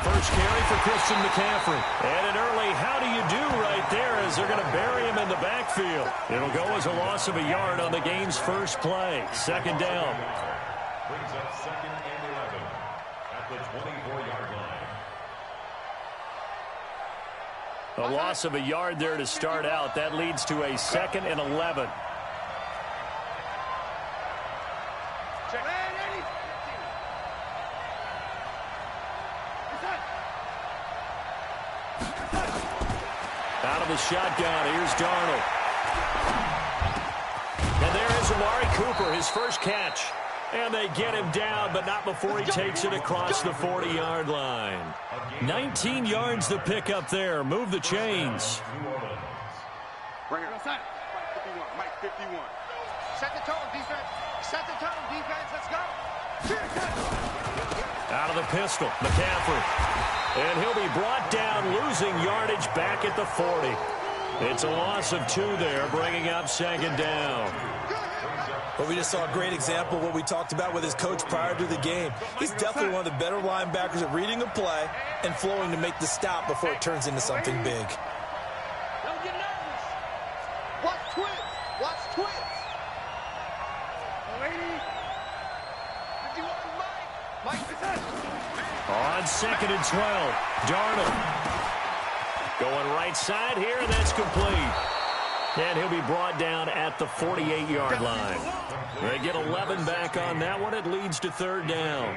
First carry for Christian McCaffrey. And an early how do you do right there as they're going to bury him in the backfield. It'll go as a loss of a yard on the game's first play. Second down. Brings up 2nd and 11 at the 24-yard line. A loss of a yard there to start out. That leads to a 2nd and 11. Out of the shotgun, here's Darnold. And there is Amari Cooper, his first catch. And they get him down, but not before he takes it across the 40-yard line. 19 yards to pick up there. Move the chains. Bring it outside. Mike 51. Set the tone, defense. Set the tone, defense. Let's go. Out of the pistol, McCaffrey. And he'll be brought down, losing yardage back at the 40. It's a loss of 2 there, bringing up 2nd down. Well, we just saw a great example of what we talked about with his coach prior to the game. He's definitely one of the better linebackers at reading a play and flowing to make the stop before it turns into something big. Don't get nervous. Watch twins. Watch twins. Lady. 51, Mike. On 2nd and 12, Darnold. Going right side here, and that's complete. And he'll be brought down at the 48-yard line. They get 11 back on that one. It leads to 3rd down.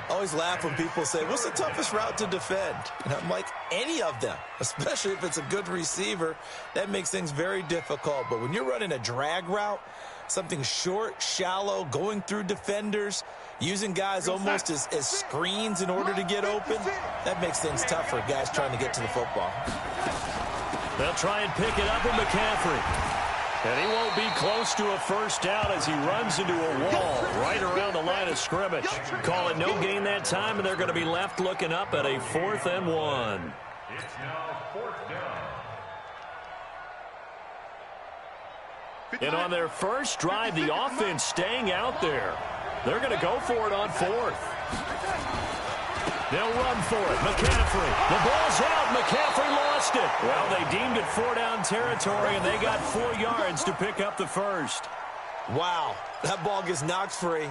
I always laugh when people say, what's the toughest route to defend? And I'm like, any of them, especially if it's a good receiver. That makes things very difficult. But when you're running a drag route, something short, shallow, going through defenders, using guys almost as screens in order to get open, that makes things tough for guys trying to get to the football. They'll try and pick it up with McCaffrey. And he won't be close to a first down as he runs into a wall right around the line of scrimmage. Call it no gain that time, and they're going to be left looking up at a 4th and 1. It's now 4th down. And on their first drive, the offense staying out there. They're going to go for it on 4th. They'll run for it. McCaffrey. The ball's out. McCaffrey lost it. Well, they deemed it 4-down territory, and they got 4 yards to pick up the first. Wow. That ball gets knocked free,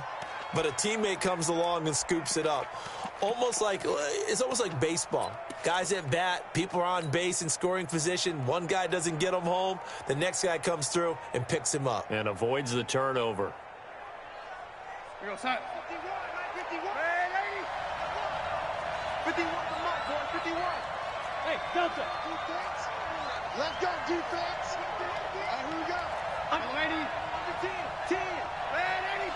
but a teammate comes along and scoops it up. It's almost like baseball. Guys at bat, people are on base in scoring position. One guy doesn't get him home. The next guy comes through and picks him up. And avoids the turnover. Here goes, son. 51, 51. Hey, lady. 51 for Mike, boy. 51. Hey, Delta. Defense. Let's go, defense. Here we go. I'm lady. 10. 10. Hey, lady.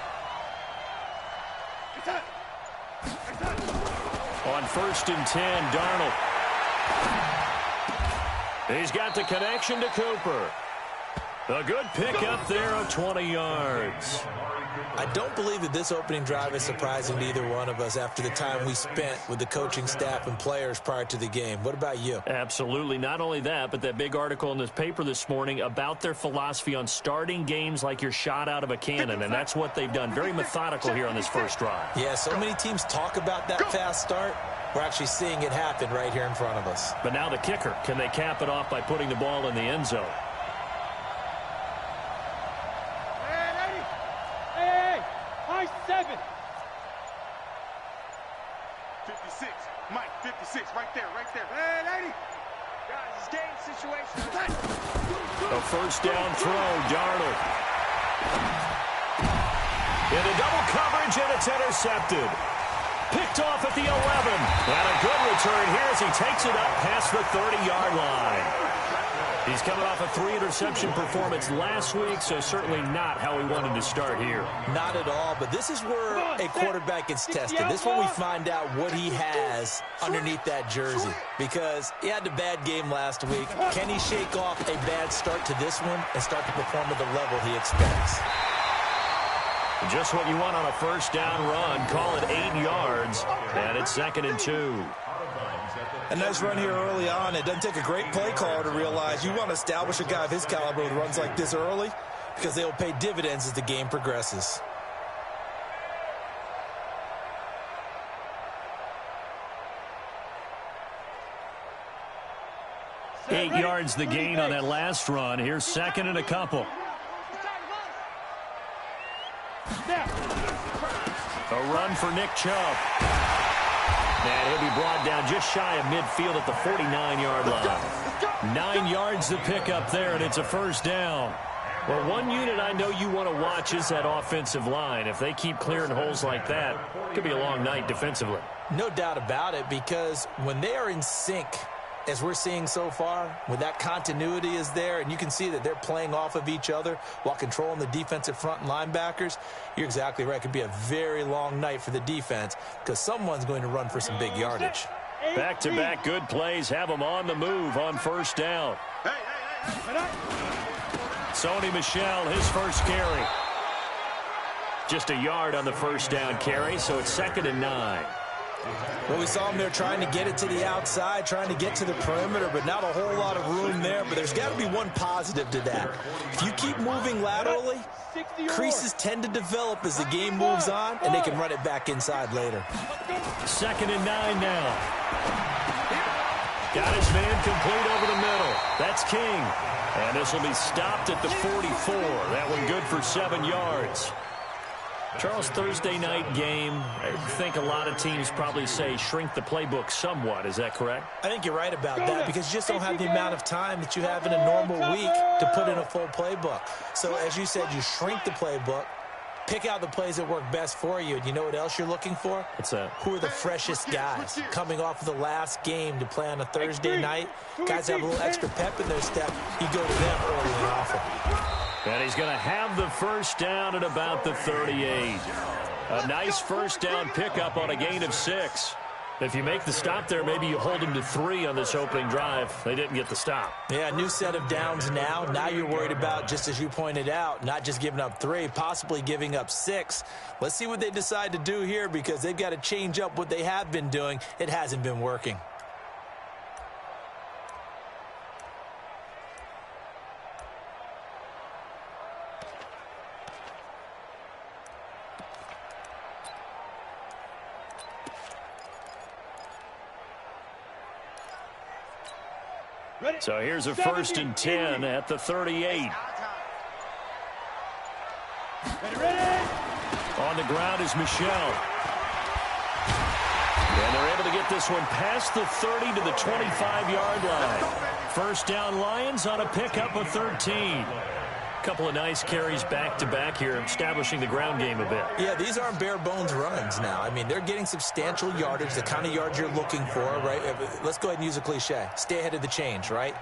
It's up. It's up. On 1st and 10, Darnold. He's got the connection to Cooper. A good pickup there of 20 yards. I don't believe that this opening drive is surprising to either one of us after the time we spent with the coaching staff and players prior to the game. What about you? Absolutely. Not only that, but that big article in this paper this morning about their philosophy on starting games like you're shot out of a cannon, and that's what they've done. Very methodical here on this first drive. Yeah, so many teams talk about that fast start. We're actually seeing it happen right here in front of us. But now the kicker. Can they cap it off by putting the ball in the end zone? Hey, 7. 56. Mike, 56. Right there, right there. Hey, lady. Guys, it's game situation. A first down throw, Darnold. Into double coverage, and it's intercepted. Picked off at the 11. And a good return here as he takes it up past the 30-yard line. He's coming off a 3-interception performance last week, so certainly not how he wanted to start here. Not at all, but this is where a quarterback gets tested. This is where we find out what he has underneath that jersey, because he had a bad game last week. Can he shake off a bad start to this one and start to perform at the level he expects? Just what you want on a first down run. Call it 8 yards, and it's 2nd and 2. A nice run here early on. It doesn't take a great play caller to realize you want to establish a guy of his caliber with runs like this early. because they will pay dividends as the game progresses. 8 yards the gain on that last run. Here's second and a couple. A run for Nick Chubb. And he'll be brought down just shy of midfield at the 49-yard line. 9 yards to pick up there, and it's a first down. Well, one unit I know you want to watch is that offensive line. If they keep clearing holes like that, it could be a long night defensively. No doubt about it, because when they are in sync, as we're seeing so far, when that continuity is there, and you can see that they're playing off of each other while controlling the defensive front and linebackers, you're exactly right. It could be a very long night for the defense because someone's going to run for some big yardage. Back-to-back good plays have them on the move on first down. Sony Michel, his first carry. Just a yard on the first down carry, so it's 2nd and 9. Well, we saw him there trying to get it to the outside, trying to get to the perimeter, but not a whole lot of room there. But there's got to be one positive to that. If you keep moving laterally, creases tend to develop as the game moves on, and they can run it back inside later. 2nd and 9 now. Got his man complete over the middle. That's King. And this will be stopped at the 44. That one good for 7 yards. Charles, Thursday night game, I think a lot of teams probably say shrink the playbook somewhat. Is that correct? I think you're right about that because you just don't have the amount of time that you have in a normal week to put in a full playbook. So, as you said, you shrink the playbook, pick out the plays that work best for you. And you know what else you're looking for? What's that? Who are the freshest guys coming off of the last game to play on a Thursday night? Guys have a little extra pep in their step. You go to them early and often. And he's going to have the first down at about the 38. A nice first down pickup on a gain of 6. If you make the stop there, maybe you hold them to 3 on this opening drive. They didn't get the stop. Yeah, new set of downs now. Now you're worried about, just as you pointed out, not just giving up 3, possibly giving up 6. Let's see what they decide to do here because they've got to change up what they have been doing. It hasn't been working. So here's a 1st and 10 at the 38. On the ground is Michel. And they're able to get this one past the 30 to the 25-yard line. First down Lions on a pickup of 13. Couple of nice carries back-to-back here, establishing the ground game a bit. Yeah, these aren't bare-bones runs now. I mean, they're getting substantial yardage, the kind of yards you're looking for, right? Let's go ahead and use a cliche. Stay ahead of the change, right?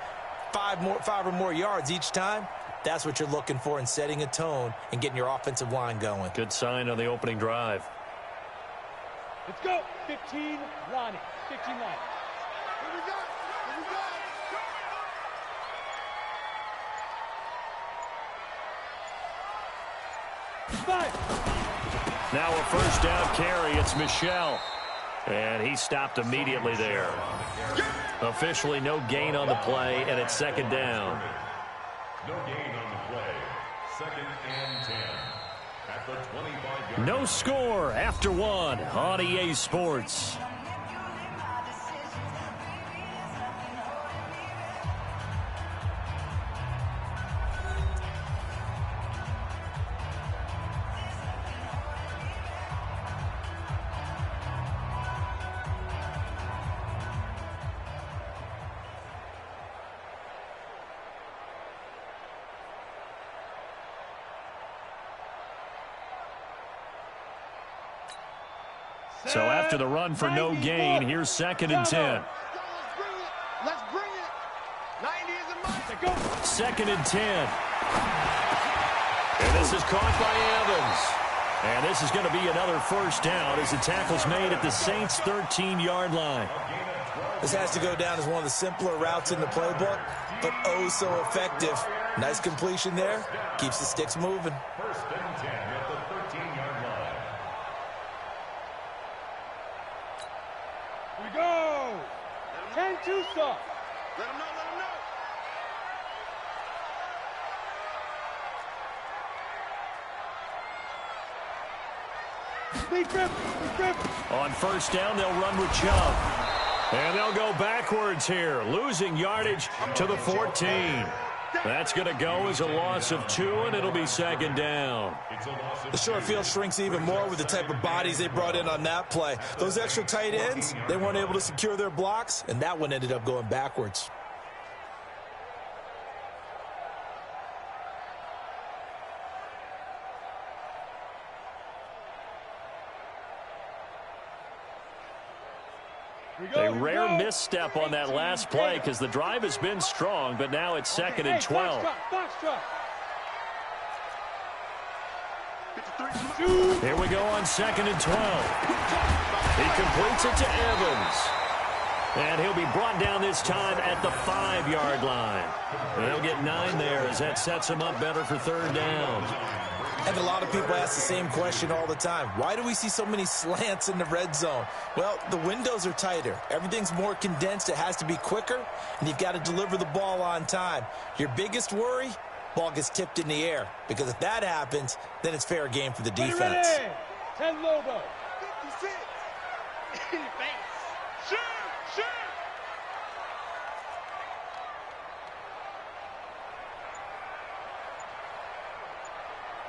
5 or more yards each time, that's what you're looking for in setting a tone and getting your offensive line going. Good sign on the opening drive. Let's go. 15, Lonnie. 15, Lonnie. Here we go. Here we go. Now a first down carry. It's Michel. And he stopped immediately there. Officially no gain on the play, and it's 2nd down. No gain on the play. 2nd and 10. At the 25-yard. No score after 1 on EA Sports. So after the run for no gain, here's 2nd and 10. Let's bring it. 90 is a must. 2nd and 10. And this is caught by Evans. And this is going to be another first down as the tackle's made at the Saints' 13-yard line. This has to go down as one of the simpler routes in the playbook, but oh so effective. Nice completion there. Keeps the sticks moving. 1st and 10 at the 13-yard line. Here we go. 10-2 stop. Let him know. On first down, they'll run with Chubb. And they'll go backwards here, losing yardage to the 14. That's going to go as a loss of 2, and it'll be second down. The short field shrinks even more with the type of bodies they brought in on that play. Those extra tight ends, they weren't able to secure their blocks, and that one ended up going backwards. A rare misstep on that last play because the drive has been strong, but now it's second and 12. Here we go on second and 12. He completes it to Evans. And he'll be brought down this time at the 5-yard line. And he'll get 9 there as that sets him up better for third down. And a lot of people ask the same question all the time. Why do we see so many slants in the red zone? Well, the windows are tighter. Everything's more condensed. It has to be quicker, and you've got to deliver the ball on time. Your biggest worry, ball gets tipped in the air. Because if that happens, then it's fair game for the defense. 10 logo. 56. Shoot, shoot.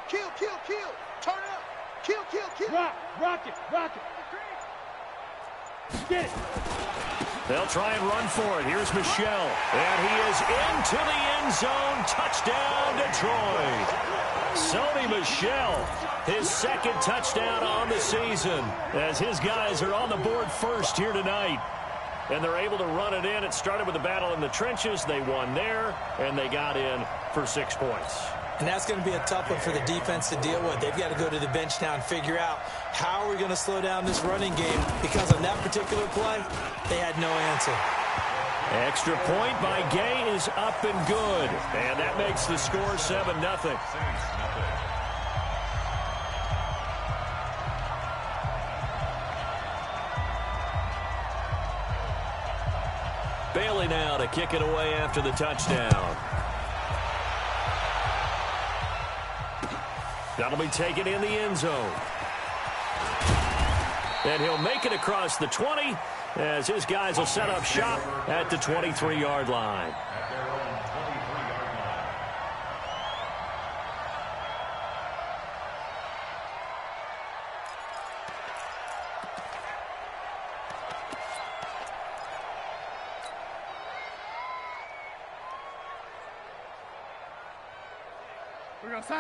Kill, kill, kill. Turn up. Kill, kill, kill. Rock it. Get it. They'll try and run for it. Here's Michelle. And he is into the end zone. Touchdown, Detroit. Sony Michel, his second touchdown on the season, as his guys are on the board first here tonight. And they're able to run it in. It started with a battle in the trenches. They won there, and they got in for 6 points. And that's going to be a tough one for the defense to deal with. They've got to go to the bench now and figure out how are we going to slow down this running game, because on that particular play, they had no answer. Extra point by Gay is up and good. And that makes the score 7-0. Bailey now to kick it away after the touchdown. That'll be taken in the end zone. And he'll make it across the 20 as his guys will set up shop at the 23-yard line.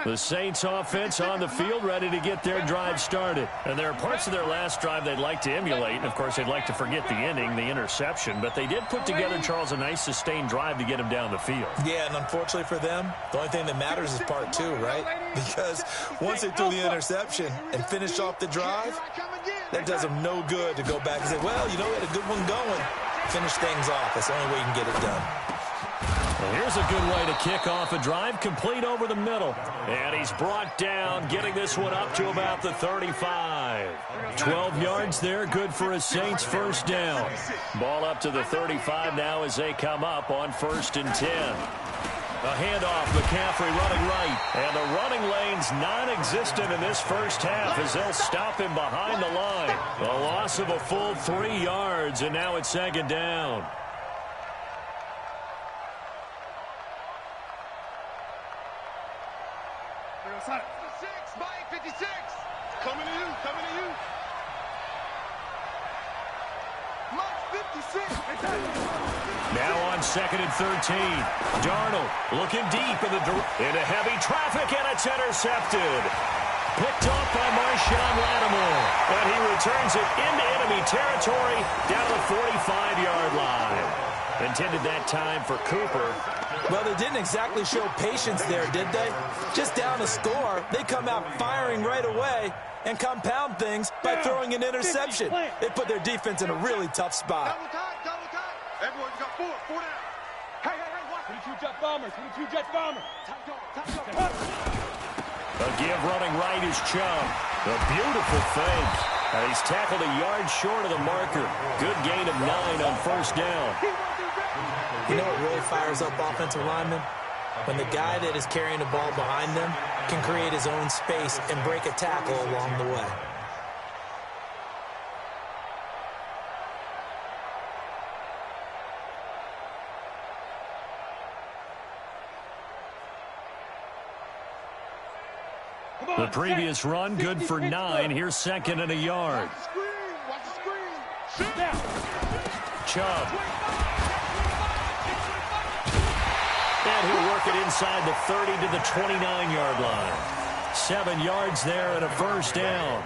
The Saints offense on the field, ready to get their drive started. And there are parts of their last drive they'd like to emulate. And, of course, they'd like to forget the ending, the interception. But they did put together, Charles, a nice sustained drive to get him down the field. Yeah, and unfortunately for them, the only thing that matters is part 2, right? Because once they threw the interception and finished off the drive, that does them no good to go back and say, well, you know, we had a good one going. Finish things off. That's the only way you can get it done. Well, here's a good way to kick off a drive, complete over the middle. And he's brought down, getting this one up to about the 35. 12 yards there, good for a Saints first down. Ball up to the 35 now as they come up on 1st and 10. A handoff, McCaffrey running right. And the running lane's non-existent in this first half as they'll stop him behind the line. A loss of a full 3 yards, and now it's second down. 56, Mike, 56. Coming to you, coming to you. Mike, 56. Now on 2nd and 13. Darnold looking deep into heavy traffic, and it's intercepted. Picked off by Marshawn Lattimore. And he returns it into enemy territory down the 45-yard line. Intended that time for Cooper. Well, they didn't exactly show patience there, did they? Just down a score, they come out firing right away and compound things by throwing an interception. They put their defense in a really tough spot. Double time, double time. Everyone's got 4 down. Hey, watch. 22 Jet Bombers, 22 Jet Bombers. A give running right is Chubb. A beautiful fake. And he's tackled a yard short of the marker. Good gain of 9 on first down. You know what really fires up offensive linemen? When the guy that is carrying the ball behind them can create his own space and break a tackle along the way. The previous run, good for 9. Here's second and a yard. Watch the screen. Chubb. And he'll work it inside the 30 to the 29-yard line. 7 yards there and a first down.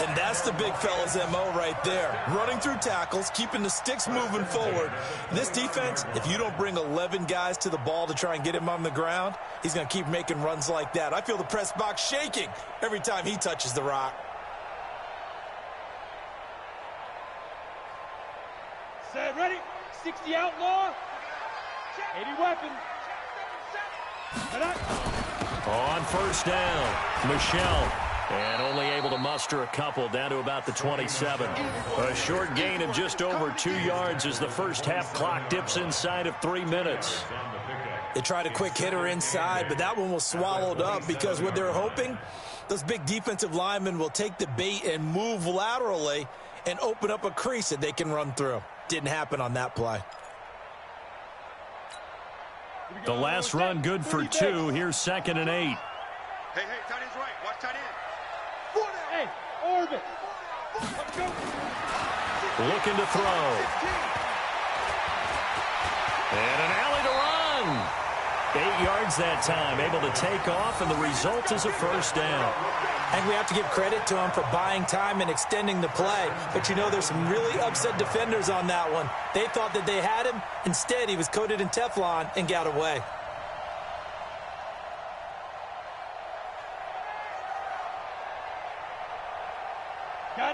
And that's the big fella's MO right there. Running through tackles, keeping the sticks moving forward. This defense, if you don't bring 11 guys to the ball to try and get him on the ground, he's going to keep making runs like that. I feel the press box shaking every time he touches the rock. Set, ready? 60 outlaw. 80 weapon. On first down, Michelle. And only able to muster a couple down to about the 27. A short gain of just over 2 yards as the first half clock dips inside of 3 minutes. They tried a quick hitter inside, but that one was swallowed up because what they're hoping, those big defensive linemen will take the bait and move laterally and open up a crease that they can run through. Didn't happen on that play. The last run good for 2. Here's second and 8. Hey, tight end's right. Watch tight end. Hey, orbit. Let's go. Looking to throw. And an alley to run. 8 yards that time, able to take off, and the result is a first down. I think we have to give credit to him for buying time and extending the play. But, you know, there's some really upset defenders on that one. They thought that they had him. Instead, he was coated in Teflon and got away.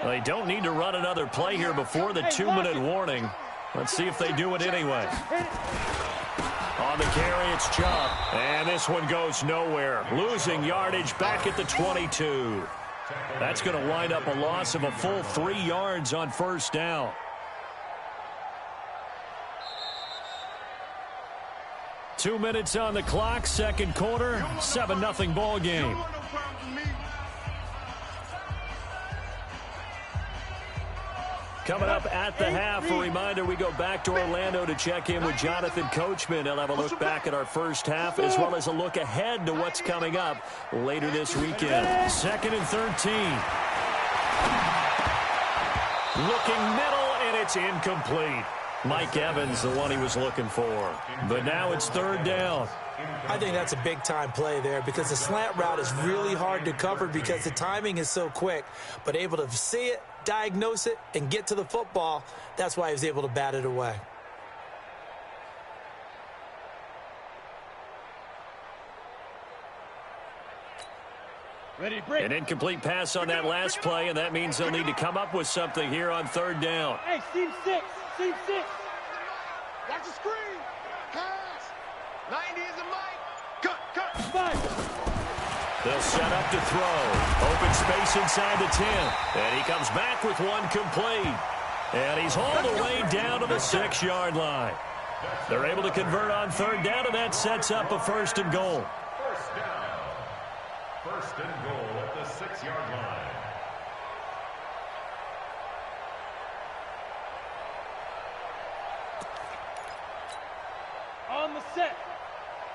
They don't need to run another play here before the 2-minute warning. Let's see if they do it anyway. On the carry, it's Chubb. And this one goes nowhere. Losing yardage back at the 22. That's going to wind up a loss of a full 3 yards on first down. Two minutes on the clock, second quarter, 7-0 ball game. Coming up at the half, a reminder, we go back to Orlando to check in with Jonathan Coachman. He'll have a look back at our first half as well as a look ahead to what's coming up later this weekend. Second and 13. Looking middle, and it's incomplete. Mike Evans, the one he was looking for. But now it's third down. I think that's a big-time play there because the slant route is really hard to cover because the timing is so quick. But able to see it, diagnose it, and get to the football, that's why he was able to bat it away. Ready, break. An incomplete pass on that last play, and that means they'll need to come up with something here on third down. Hey, seam 6. Seam 6. Watch the screen. Pass. 90 is a mic. Cut. 5. They'll set up to throw. Open space inside the 10. And he comes back with one complete. And he's hauled the way down to the 6-yard line. They're able to convert on third down, and that sets up a first and goal. First down. First and goal at the 6-yard line. On the set.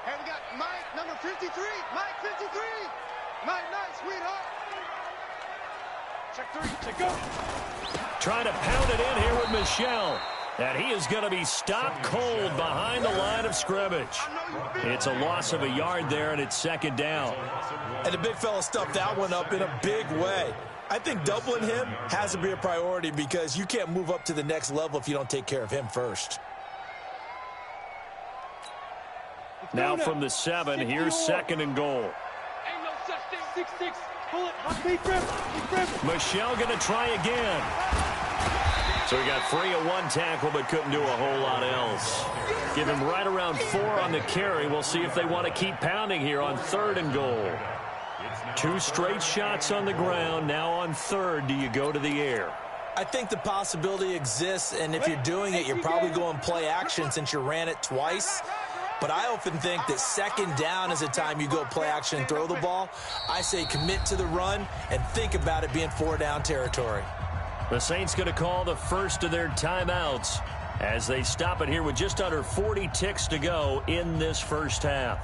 Hey, we got Mike, number 53. Mike, 53. Mike, nice, sweetheart. Check 3. Check go. Trying to pound it in here with Michelle. And he is going to be stopped cold behind the line of scrimmage. It's a loss of a yard there, and it's second down. And the big fella stuffed that one up in a big way. I think doubling him has to be a priority because you can't move up to the next level if you don't take care of him first. Now from the 7, here's second and goal. Ain't no such thing. 6-6. Pull it. Deep grip. Michelle going to try again. So he got free of one tackle but couldn't do a whole lot else. Give him right around 4 on the carry. We'll see if they want to keep pounding here on third and goal. 2 straight shots on the ground. Now on third, do you go to the air? I think the possibility exists, and if you're doing it, you're probably going play action since you ran it twice. But I often think that second down is a time you go play action and throw the ball. I say commit to the run and think about it being 4-down territory. The Saints going to call the first of their timeouts as they stop it here with just under 40 ticks to go in this first half.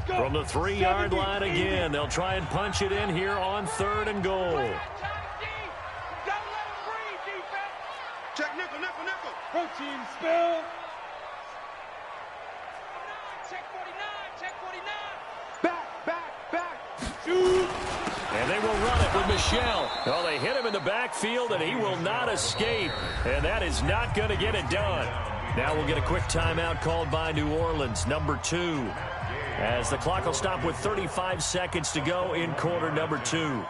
From the 3-yard line again, they'll try and punch it in here on 3rd and goal. Check nickel, nickel, nickel. Protein spill. Check 49, check 49. Back. Shoot. And they will run it with Michelle. Oh, they hit him in the backfield, and he will not escape. And that is not going to get it done. Now we'll get a quick timeout called by New Orleans, number 2. As the clock will stop with 35 seconds to go in quarter number 2.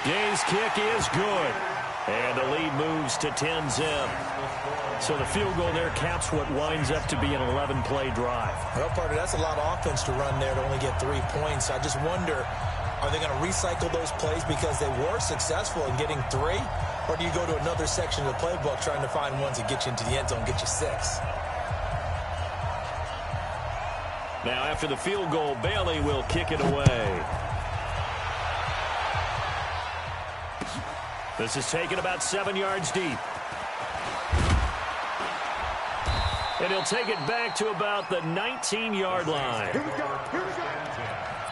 Gay's kick is good. And the lead moves to 10-zip. So the field goal there caps what winds up to be an 11-play drive. Well, partner, that's a lot of offense to run there to only get 3 points. I just wonder, are they going to recycle those plays because they were successful in getting 3? Or do you go to another section of the playbook trying to find ones that get you into the end zone, get you 6? Now after the field goal, Bailey will kick it away. This is taken about 7 yards deep. And he'll take it back to about the 19-yard line. Here we go.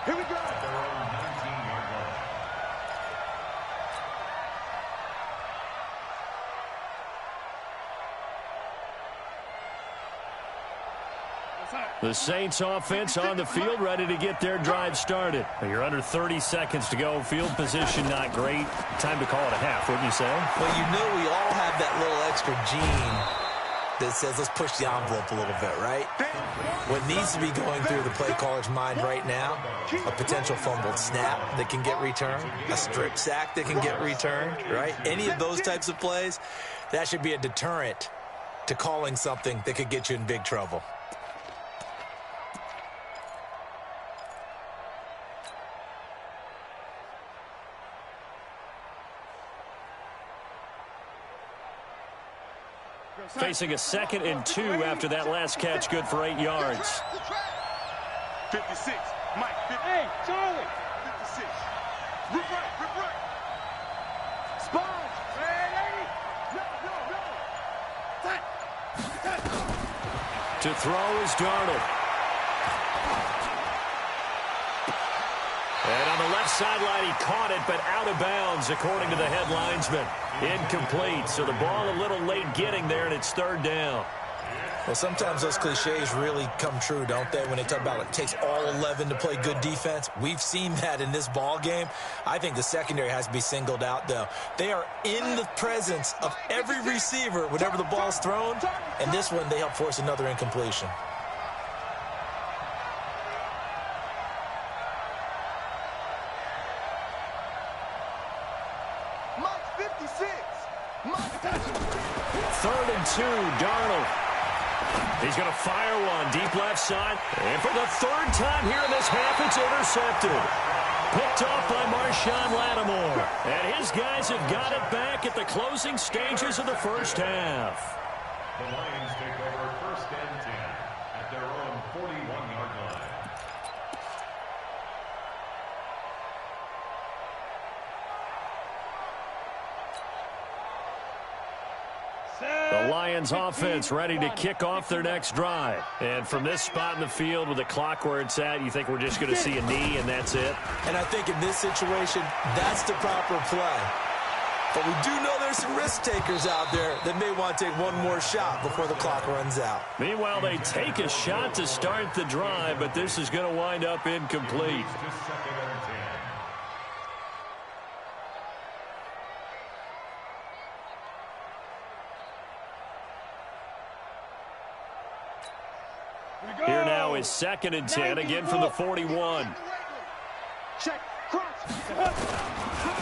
Here we go. The Saints offense on the field, ready to get their drive started. You're under 30 seconds to go. Field position not great. Time to call it a half, wouldn't you say? Well, you know we all have that little extra gene that says let's push the envelope a little bit, right? What needs to be going through the play caller's mind right now, a potential fumbled snap that can get returned, a strip sack that can get returned, right? Any of those types of plays, that should be a deterrent to calling something that could get you in big trouble. Facing a 2nd and 2 after that last catch, good for 8 yards. 56. Mike, 50. Hey, Charlie. 56. Rip right. Sponge. Hey, lady. No. To throw is Darnold. And on the left sideline, he caught it, but out of bounds, according to the head linesman. Incomplete, so the ball a little late getting there, and it's 3rd down. Well, sometimes those cliches really come true, don't they, when they talk about it takes all 11 to play good defense. We've seen that in this ball game. I think the secondary has to be singled out, though. They are in the presence of every receiver whenever the ball's thrown, and this one they help force another incompletion. Mike, 56. Mike, 3rd and 2, Darnold. He's going to fire one deep left side. And for the 3rd time here in this half, it's intercepted. Picked off by Marshawn Lattimore. And his guys have got it back at the closing stages of the first half. The Lions take over 1st and 10 at their own 41-yard line. The Lions offense ready to kick off their next drive. And from this spot in the field with the clock where it's at, you think we're just going to see a knee and that's it? And I think in this situation, that's the proper play. But we do know there's some risk takers out there that may want to take one more shot before the clock runs out. Meanwhile, they take a shot to start the drive, but this is going to wind up incomplete. To 2nd and 10. Here now is 2nd and 10, again from the 41. check, crunch.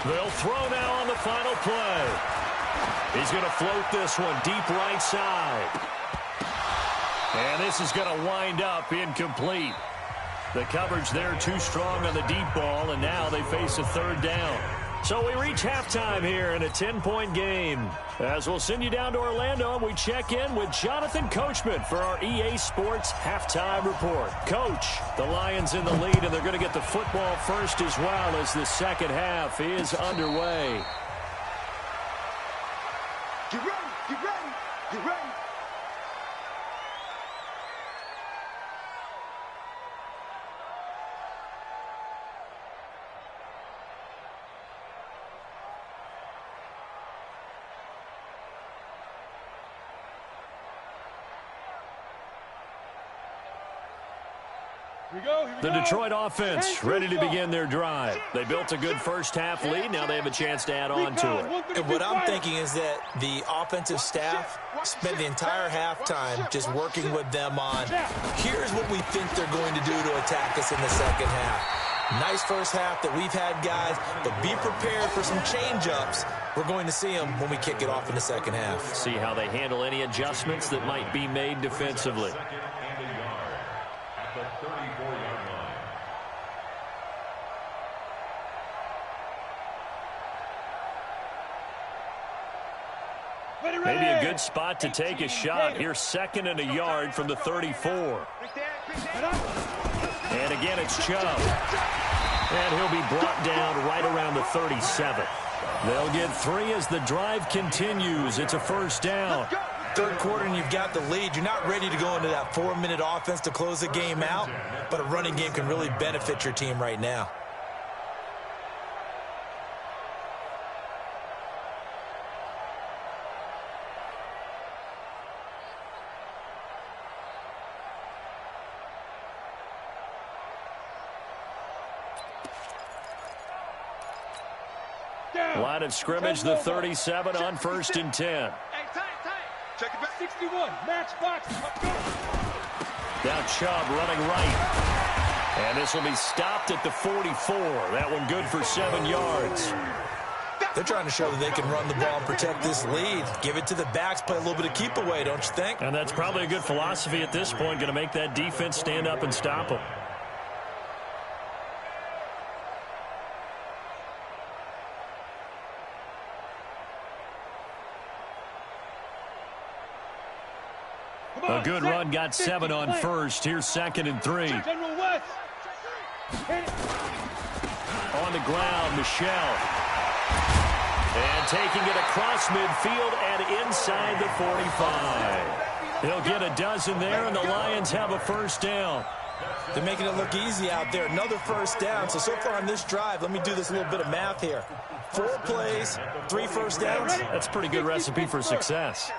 They'll throw now on the final play. He's going to float this one deep right side. And this is going to wind up incomplete. The coverage there too strong on the deep ball, and now they face a 3rd down. So we reach halftime here in a 10-point game. As we'll send you down to Orlando, we check in with Jonathan Coachman for our EA Sports Halftime Report. Coach, the Lions in the lead, and they're going to get the football first as well as the second half is underway. Get ready, get ready, get ready. The Detroit offense ready to begin their drive. They built a good first-half lead. Now they have a chance to add on to it. And what I'm thinking is that the offensive staff spent the entire halftime just working with them on, here's what we think they're going to do to attack us in the second half. Nice first half that we've had, guys, but be prepared for some change-ups. We're going to see them when we kick it off in the second half. See how they handle any adjustments that might be made defensively. Maybe a good spot to take a shot. Here's 2nd and a yard from the 34. And again, it's Chubb. And he'll be brought down right around the 37. They'll get 3 as the drive continues. It's a first down. Third quarter and you've got the lead. You're not ready to go into that 4-minute offense to close the game out, but a running game can really benefit your team right now. Line of scrimmage, the 37 on 1st and 10. Hey, tight. Check it back. 61, match box. Now Chubb running right. And this will be stopped at the 44. That one good for 7 yards. They're trying to show that they can run the ball and protect this lead. Give it to the backs, play a little bit of keep away, don't you think? And that's probably a good philosophy at this point, going to make that defense stand up and stop them. A good run, got 7 on 1st. Here's 2nd and 3. General West. On the ground, Michelle. And taking it across midfield and inside the 45. He'll get a dozen there, and the Lions have a first down. They're making it look easy out there. Another first down. So far on this drive, let me do this little bit of math here. 4 plays, 3 first downs. That's a pretty good recipe for success.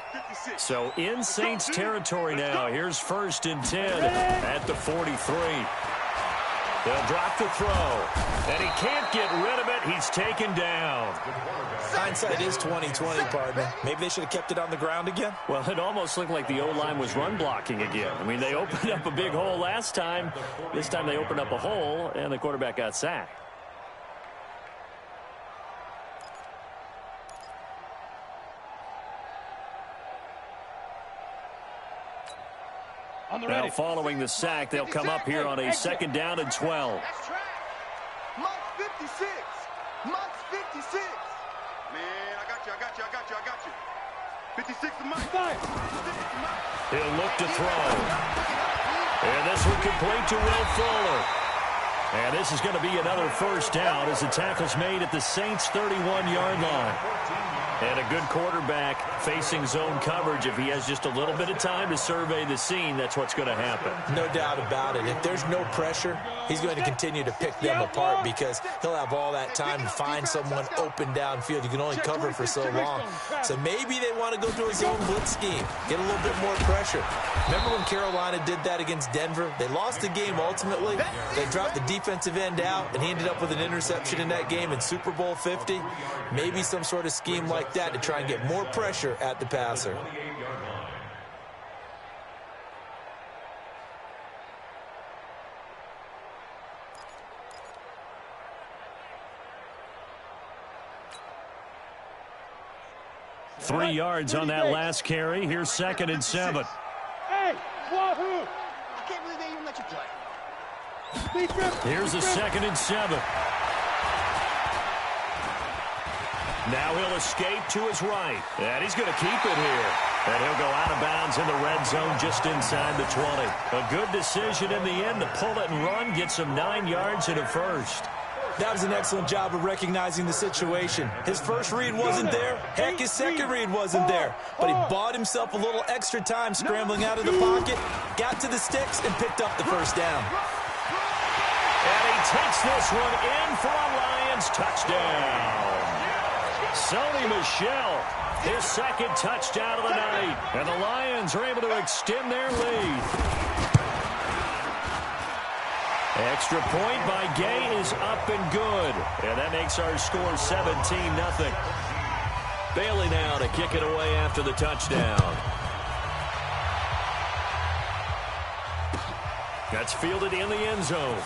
So in Saints territory now. Here's 1st and 10 at the 43. They'll drop the throw. And he can't get rid of it. He's taken down. Hindsight is 20/20, partner. Maybe they should have kept it on the ground again. Well, it almost looked like the O-line was run blocking again. I mean, they opened up a big hole last time. This time they opened up a hole, and the quarterback got sacked. Now, following the sack, they'll come up here on a 2nd down and 12. Month 56. Month 56. Man, I got you. 56 to Mike. He'll look to throw. And this one complete to Will Fuller. And this is going to be another first down as the tackle's made at the Saints' 31-yard line. And a good quarterback facing zone coverage. If he has just a little bit of time to survey the scene, that's what's going to happen. No doubt about it. If there's no pressure, he's going to continue to pick them apart because he'll have all that time to find someone open downfield. You can only cover for so long. So maybe they want to go to a zone blitz scheme, get a little bit more pressure. Remember when Carolina did that against Denver? They lost the game ultimately. They dropped the defensive end out, and he ended up with an interception in that game in Super Bowl 50. Maybe some sort of scheme like that to try and get more pressure at the passer. Three yards on that last carry. Here's 2nd and 7. Hey, Wahoo! I can't believe they even let you play. Here's a 2nd and 7. Now he'll escape to his right. And he's going to keep it here. And he'll go out of bounds in the red zone just inside the 20. A good decision in the end to pull it and run. Gets him 9 yards and a first. That was an excellent job of recognizing the situation. His first read wasn't there. Heck, his second read wasn't there. But he bought himself a little extra time scrambling out of the pocket, got to the sticks, and picked up the first down. And he takes this one in for a Lions touchdown. Sony Michel, his 2nd touchdown of the night. And the Lions are able to extend their lead. Extra point by Gay is up and good. And that makes our score 17-0. Bailey now to kick it away after the touchdown. That's fielded in the end zone.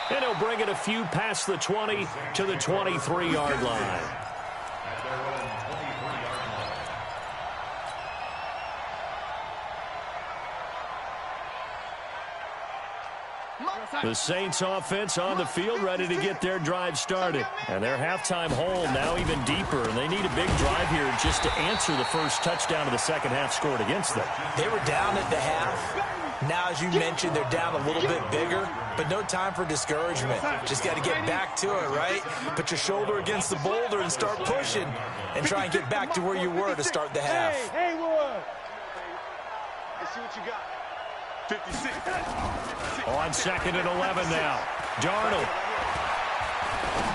And he'll bring it a few past the 20 to the 23-yard line. The Saints offense on the field ready to get their drive started. And their halftime hole now even deeper. And they need a big drive here just to answer the first touchdown of the second half scored against them. They were down at the half. Now, as you mentioned, they're down a little bit bigger, but no time for discouragement. Just got to get back to it, right? Put your shoulder against the boulder and start pushing and try and get back to where you were to start the half. Hey, Ward. Let's see what you got. 56. On 2nd and 11 now. Darnold.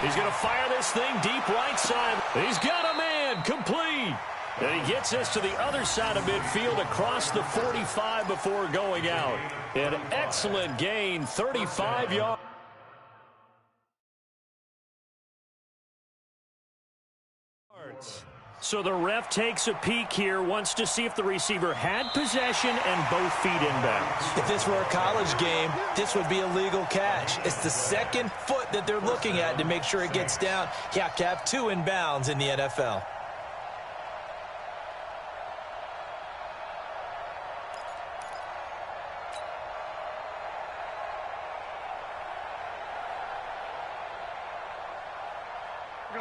He's going to fire this thing deep right side. He's got a man. Complete. And he gets us to the other side of midfield across the 45 before going out. An excellent gain, 35 yards. So the ref takes a peek here, wants to see if the receiver had possession and both feet inbounds. If this were a college game, this would be a legal catch. It's the second foot that they're looking at to make sure it gets down. You have to have two inbounds in the NFL.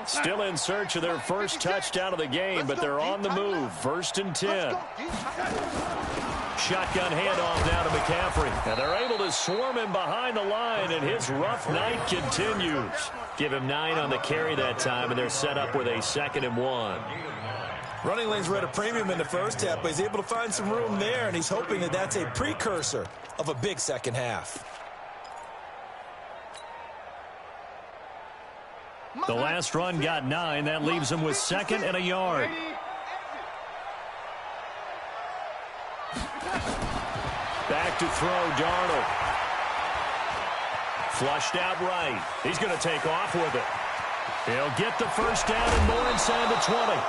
Still in search of their first touchdown of the game, but they're on the move. 1st and 10. Shotgun handoff now to McCaffrey. And they're able to swarm him behind the line, and his rough night continues. Give him 9 on the carry that time, and they're set up with a 2nd and 1. Running lanes were at a premium in the first half, but he's able to find some room there, and he's hoping that that's a precursor of a big second half. The last run got 9. That leaves him with 2nd and a yard. Back to throw, Darnold. Flushed out right. He's going to take off with it. He'll get the first down and more inside the 20.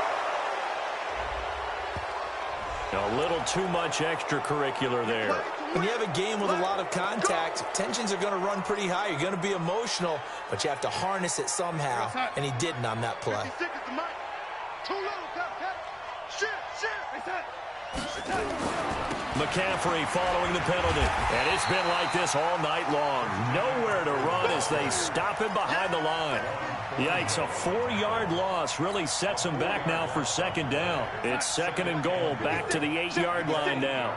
A little too much extracurricular there. When you have a game with a lot of contact, tensions are going to run pretty high. You're going to be emotional, but you have to harness it somehow, and he didn't on that play. McCaffrey following the penalty. And it's been like this all night long. Nowhere to run as they stop him behind the line. Yikes, a 4-yard loss really sets him back now for 2nd down. It's 2nd and goal, back to the 8-yard line now.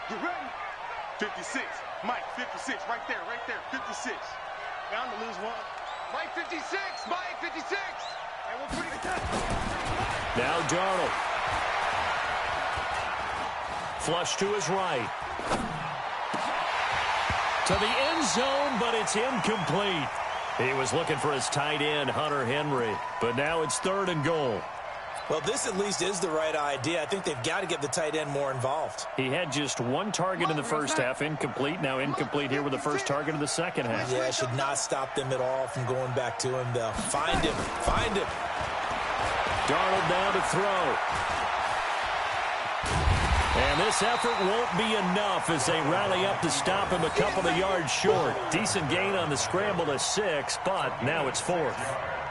You ready? 56. Mike, 56. Right there, 56. Bound to lose one. Mike, 56. Mike, 56. And we're pretty good. Now Darnold. Flush to his right. To the end zone, but it's incomplete. He was looking for his tight end, Hunter Henry. But now it's 3rd and goal. Well, this at least is the right idea. I think they've got to get the tight end more involved. He had just 1 target in the first half, incomplete. Now incomplete here with the first target of the second half. Yeah, it should not stop them at all from going back to him, though. Find him. Find him. Darnold down to throw. And this effort won't be enough as they rally up to stop him a couple of yards short. Decent gain on the scramble to 6, but now it's 4th.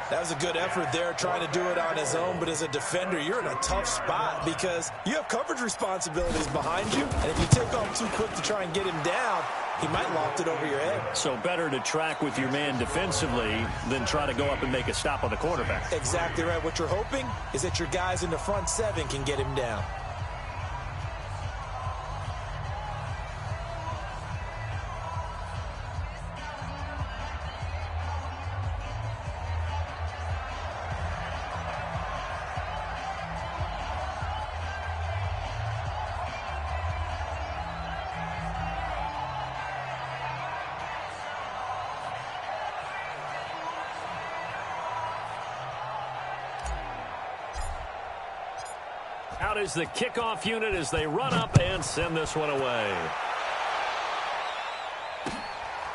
That was a good effort there, trying to do it on his own. But as a defender, you're in a tough spot because you have coverage responsibilities behind you. And if you take off too quick to try and get him down, he might loft it over your head. So better to track with your man defensively than try to go up and make a stop on the quarterback. Exactly right. What you're hoping is that your guys in the front 7 can get him down. Out is the kickoff unit as they run up and send this one away.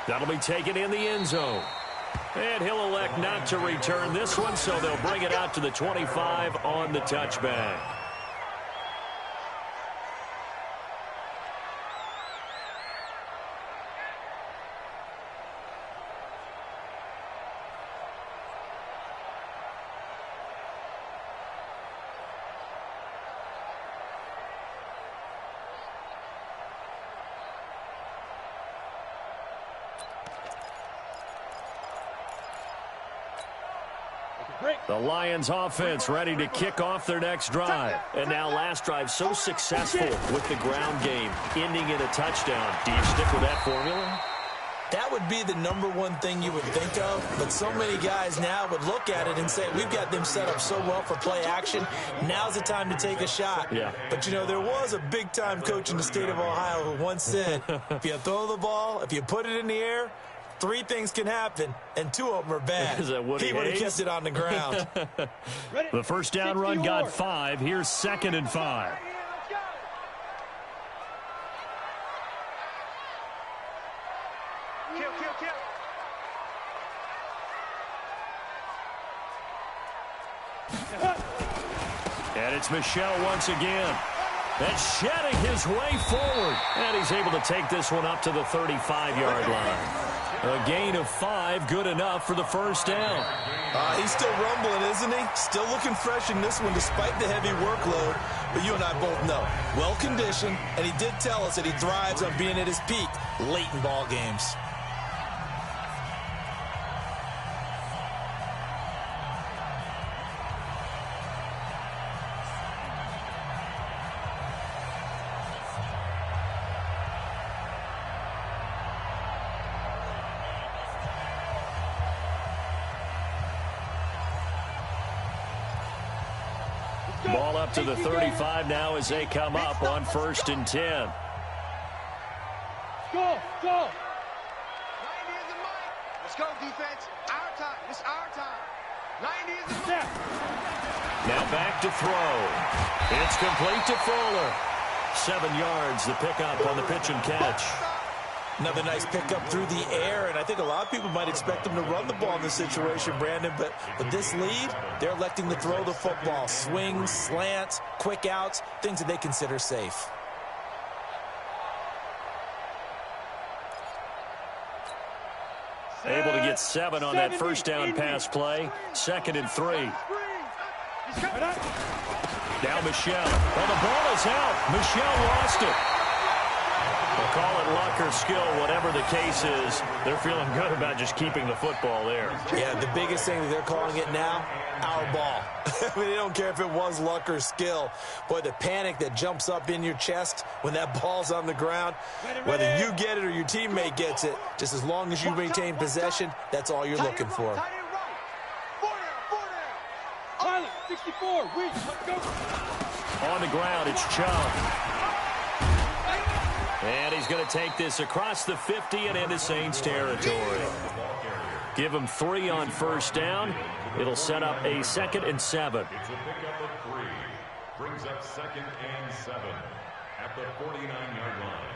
That'll be taken in the end zone. And he'll elect not to return this one, so they'll bring it out to the 25 on the touchback. The Lions offense ready to kick off their next drive. And now last drive so successful with the ground game, ending in a touchdown. Do you stick with that formula? That would be the number one thing you would think of, but so many guys now would look at it and say, we've got them set up so well for play action, now's the time to take a shot. Yeah. But, you know, there was a big-time coach in the state of Ohio who once said, if you throw the ball, if you put it in the air, 3 things can happen, and 2 of them are bad. Is that Woody He would have Hayes? kept it on the ground. The first down run got 5. Here's 2nd and 5. And it's Michel once again. And shedding his way forward. And he's able to take this one up to the 35-yard line. A gain of 5, good enough for the first down. He's still rumbling, isn't he? Still looking fresh in this one despite the heavy workload. But you and I both know, well-conditioned, and he did tell us that he thrives on being at his peak late in ball games. Ball up to the 35 now as they come up on 1st and 10. Go, go. 90 is the mic. Let's go, defense. Our time. It's our time. 90 is the mic. Now back to throw. It's complete to Fuller. 7 yards, the pickup on the pitch and catch. Another nice pickup through the air, and I think a lot of people might expect him to run the ball in this situation, Brandon, but with this lead, they're electing to throw the football. Swings, slants, quick outs, things that they consider safe. Able to get 7 on that first down pass play. 2nd and 3. Now Michel. Well, the ball is out. Michel lost it. We'll call it luck or skill, whatever the case is. They're feeling good about just keeping the football there. Yeah, the biggest thing that they're calling it now, our ball. I mean, they don't care if it was luck or skill. Boy, the panic that jumps up in your chest when that ball's on the ground, whether you get it or your teammate gets it, just as long as you maintain possession, that's all you're looking for. Pilot, 64, reach, let's go. On the ground, it's Chubb. And he's going to take this across the 50 and into Saints territory. Give him 3 on first down. It'll set up a 2nd and 7. It's a pickup of 3. Brings up 2nd and 7 at the 49-yard line.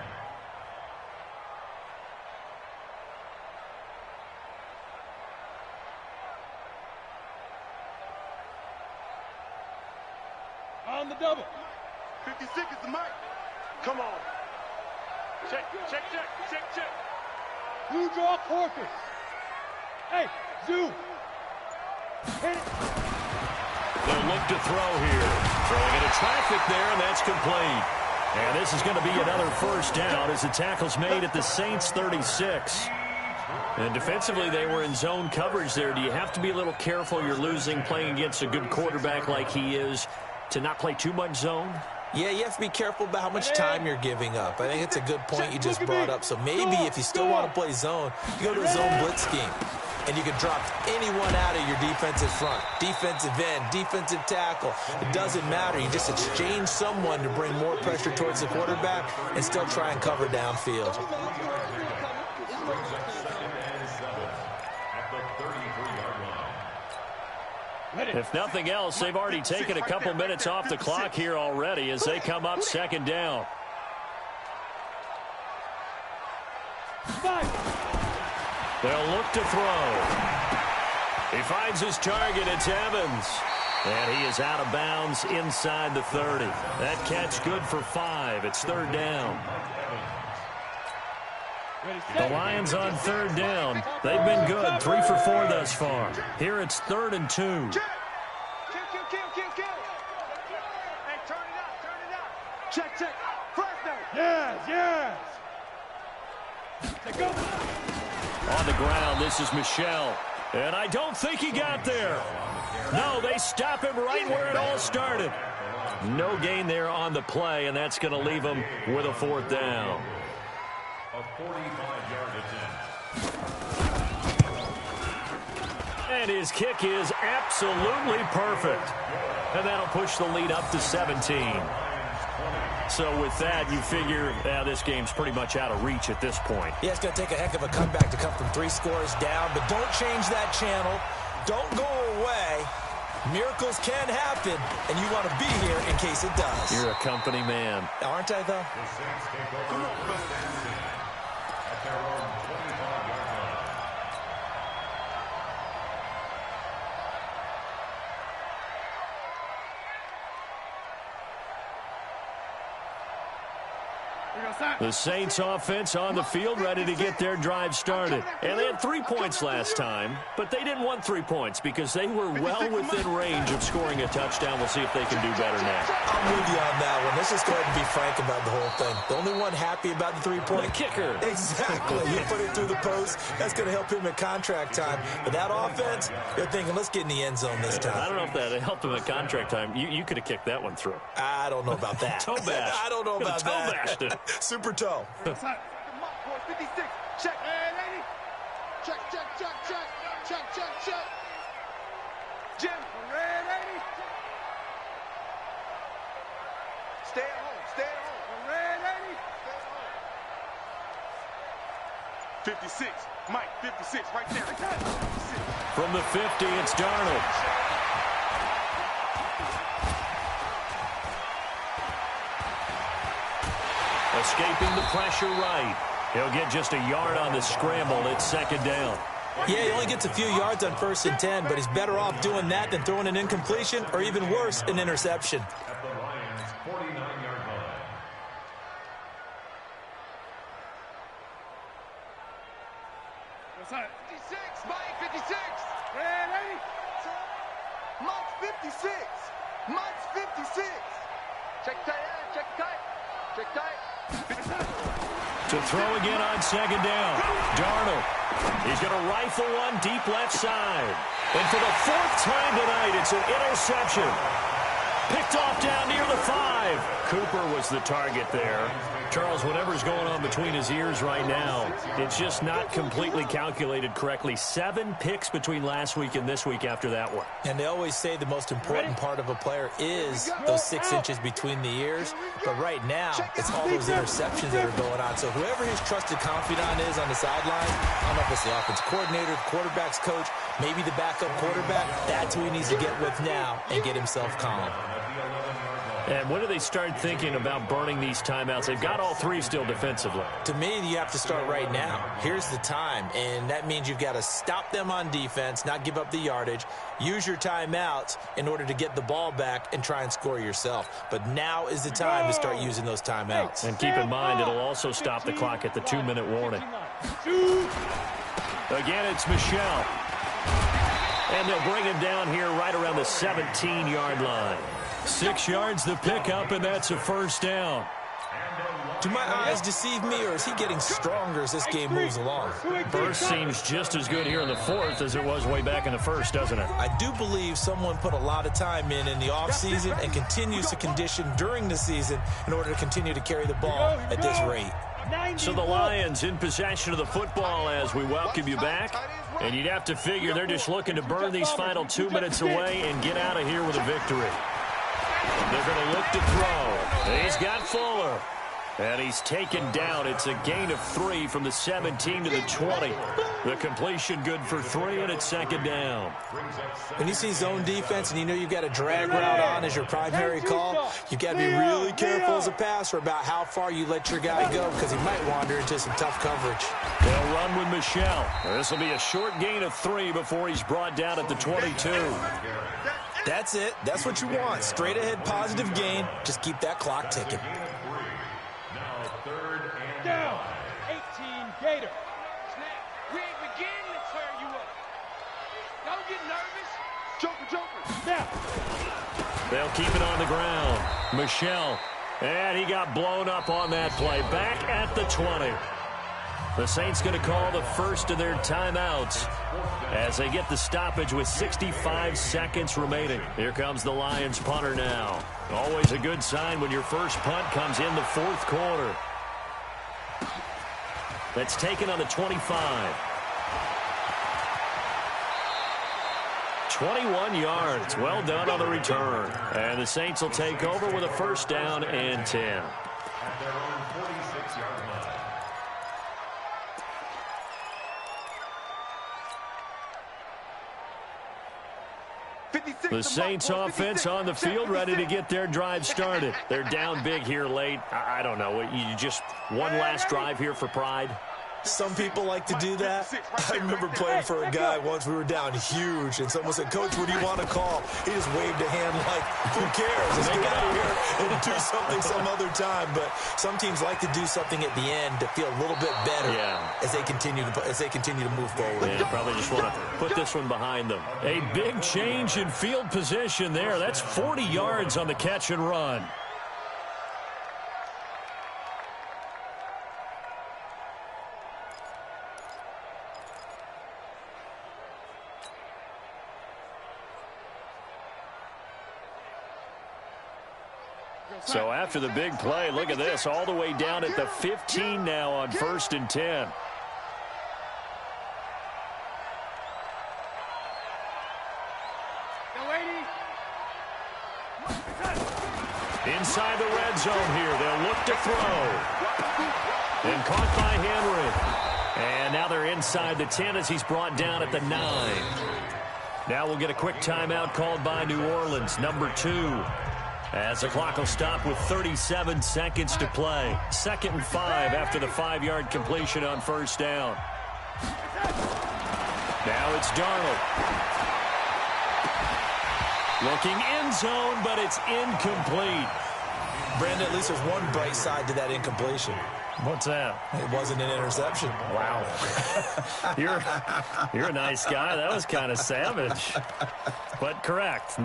On the double. 56 is the mic. Come on. Check, check, check, check, check. Blue draw Corpus. Hey, Zoo. Hit it. They'll look to throw here. Throwing into traffic there, and that's complete. And this is going to be another first down as the tackle's made at the Saints 36. And defensively, they were in zone coverage there. Do you have to be a little careful? You're losing playing against a good quarterback like he is to not play too much zone? Yeah, you have to be careful about how much time you're giving up. I think it's a good point you just brought up. So maybe if you still want to play zone, you go to a zone blitz scheme. And you can drop anyone out of your defensive front, defensive end, defensive tackle. It doesn't matter. You just exchange someone to bring more pressure towards the quarterback and still try and cover downfield. If nothing else, they've already taken a couple minutes off the clock here already as they come up 2nd down. They'll look to throw. He finds his target. It's Evans. And he is out of bounds inside the 30. That catch good for 5. It's third down. The Lions on third down. They've been good. 3 for 4 thus far. Here it's 3rd and 2. Kill. Hey, turn it up. Check. First down. Yes. Go. On the ground, this is Michel. And I don't think he got there. No, they stop him right where it all started. No gain there on the play, and that's going to leave him with a 4th down. A 45-yard attempt. And his kick is absolutely perfect. And that'll push the lead up to 17. So with that, you figure this game's pretty much out of reach at this point. Yeah, it's going to take a heck of a comeback to come from 3 scores down, but don't change that channel. Don't go away. Miracles can happen, and you want to be here in case it does. You're a company man. Aren't I, though? The Saints take over at their own 25-yard line. The Saints offense on the field ready to get their drive started. And they had 3 points last time, but they didn't want 3 points because they were well within range of scoring a touchdown. We'll see if they can do better now. I'm with you on that one. Let's just go ahead and be frank about the whole thing. The only one happy about the 3-point The kicker. Exactly. You put it through the post. That's going to help him at contract time. But that offense, they're thinking, let's get in the end zone this time. I don't know if that helped him at contract time. You could have kicked that one through. I don't know about that. Toe bash. I don't know about toe that. bashed it. Super toe. 56. Check. Hey, lady. Check. Jim, red 80. Stay at home. Red 80. Stay at home. 56. Mike, 56 right there. 56. From the 50, it's Darnold. Escaping the pressure right. He'll get just a yard on the scramble. It's 2nd down. Yeah, he only gets a few yards on 1st and 10, but he's better off doing that than throwing an incompletion or even worse, an interception. At the Lions' 49-yard line. What's that? 56. Mike, 56. Red 80. Mike's 56. Mike's 56. Check tight. To throw again on 2nd down. Darnold. He's going to rifle one deep left side. And for the 4th time tonight, it's an interception. Picked off down near the 5. Cooper was the target there. Charles, whatever's going on between his ears right now, it's just not completely calculated correctly. 7 picks between last week and this week after that one. And they always say the most important part of a player is those 6 inches between the ears. But right now, it's all those interceptions that are going on. So whoever his trusted confidant is on the sideline, I don't know if it's the offensive coordinator, the quarterback's coach, maybe the backup quarterback, that's who he needs to get with now and get himself calm. And when do they start thinking about burning these timeouts? They've got all 3 still defensively. To me, you have to start right now. Here's the time, and that means you've got to stop them on defense, not give up the yardage, use your timeouts in order to get the ball back and try and score yourself. But now is the time to start using those timeouts. And keep in mind, it'll also stop the clock at the 2-minute warning. Again, it's Michel. And they'll bring him down here right around the 17-yard line. 6 yards the pickup, and that's a 1st down. Do my eyes deceive me, or is he getting stronger as this game moves along? Burst seems just as good here in the 4th as it was way back in the 1st, doesn't it? I do believe someone put a lot of time in the offseason and continues to condition during the season in order to continue to carry the ball at this rate. So the Lions in possession of the football as we welcome you back. And you'd have to figure they're just looking to burn these final 2 minutes away and get out of here with a victory. They're going to look to throw. He's got Fuller. And he's taken down. It's a gain of 3 from the 17 to the 20. The completion good for 3, and it's second down. When you see zone defense and you know you've got a drag route on as your primary call, you've got to be really careful as a passer about how far you let your guy go because he might wander into some tough coverage. They'll run with Michelle. This will be a short gain of 3 before he's brought down at the 22. That's it. That's what you want. Straight ahead positive gain. Just keep that clock ticking. Down. 18 Gator. Snap. We ain't beginning to tear you up. Don't get nervous. Joker. Snap. They'll keep it on the ground. Michelle. And he got blown up on that play. Back at the 20. The Saints going to call the first of their timeouts as they get the stoppage with 65 seconds remaining. Here comes the Lions punter now. Always a good sign when your first punt comes in the fourth quarter. That's taken on the 25. 21 yards. Well done on the return. And the Saints will take over with a first down and 10. At their own 46-yard line. The Saints offense on the field ready to get their drive started. They're down big here late. I don't know. You just one last drive here for pride? Some people like to do that. I remember playing for a guy once. We were down huge, and someone said, "Coach, what do you want to call?" He just waved a hand like, "Who cares? Let's get out of here and do something some other time." But some teams like to do something at the end to feel a little bit better as they continue to move forward. Yeah, probably just want to put this one behind them. A big change in field position there. That's 40 yards on the catch and run. So after the big play, look at this, all the way down at the 15 now on 1st and 10. Inside the red zone here, they'll look to throw. And caught by Henry. And now they're inside the 10 as he's brought down at the 9. Now we'll get a quick timeout called by New Orleans, number 2. As the clock will stop with 37 seconds to play. 2nd and 5 after the 5-yard completion on first down. Now it's Darnold. Looking end zone, but it's incomplete. Brandon, at least there's one bright side to that incompletion. What's that? It wasn't an interception. Wow. You're a nice guy. That was kind of savage. But correct.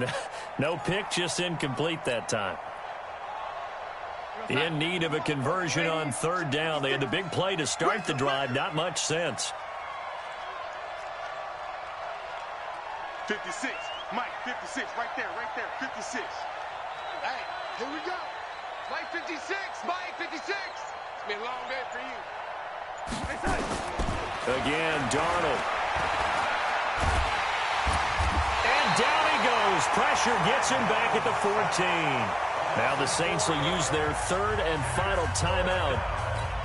No pick, just incomplete that time. In need of a conversion on 3rd down. They had the big play to start the drive. Not much sense. 56. Mike, 56. Right there. 56. Hey, here we go. Mike, 56. Mike, 56. It's been a long day for you. Again, Darnold. And down he goes. Pressure gets him back at the 14. Now the Saints will use their 3rd and final timeout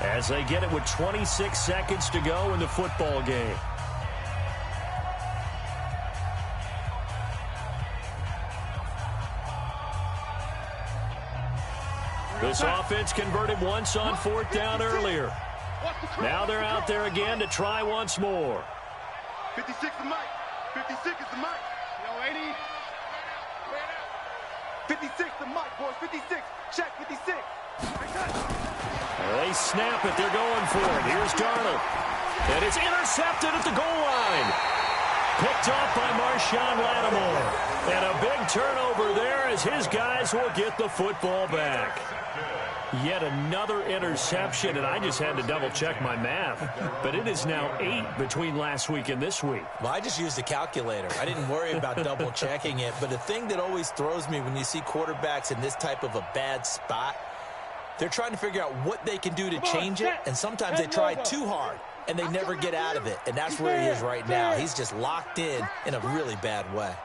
as they get it with 26 seconds to go in the football game. This offense converted once on 4th down earlier. Now they're out there again to try once more. 56 is Mike. 56 is the Mike. Yo, 80. 56 the Mike, boys. 56. Check 56. They snap it. They're going for it. Here's Darnold. And it's intercepted at the goal line. Picked off by Marshawn Lattimore. And a big turnover there as his guys will get the football back. Yet another interception, and I just had to double-check my math. But it is now 8 between last week and this week. Well, I just used a calculator. I didn't worry about double-checking it. But the thing that always throws me when you see quarterbacks in this type of a bad spot, they're trying to figure out what they can do to change it, and sometimes they try too hard, and they never get out of it. And that's where he is right now. He's just locked in a really bad way.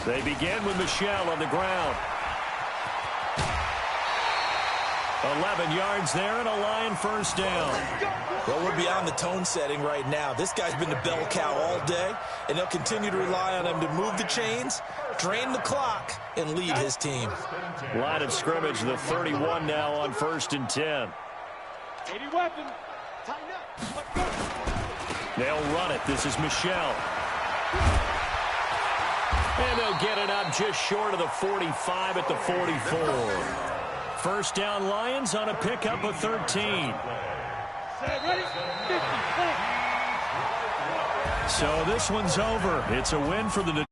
They begin with Michelle on the ground. 11 yards there and a Lion first down. Well, we're beyond the tone setting right now. This guy's been the bell cow all day, and they'll continue to rely on him to move the chains, drain the clock, and lead his team. Line of scrimmage, the 31 now on 1st and 10. 80 weapon. Tighten up. They'll run it. This is Michelle. And they'll get it up just short of the 45 at the 44. First down Lions on a pickup of 13. Set, ready? 50, play. So this one's over. It's a win for the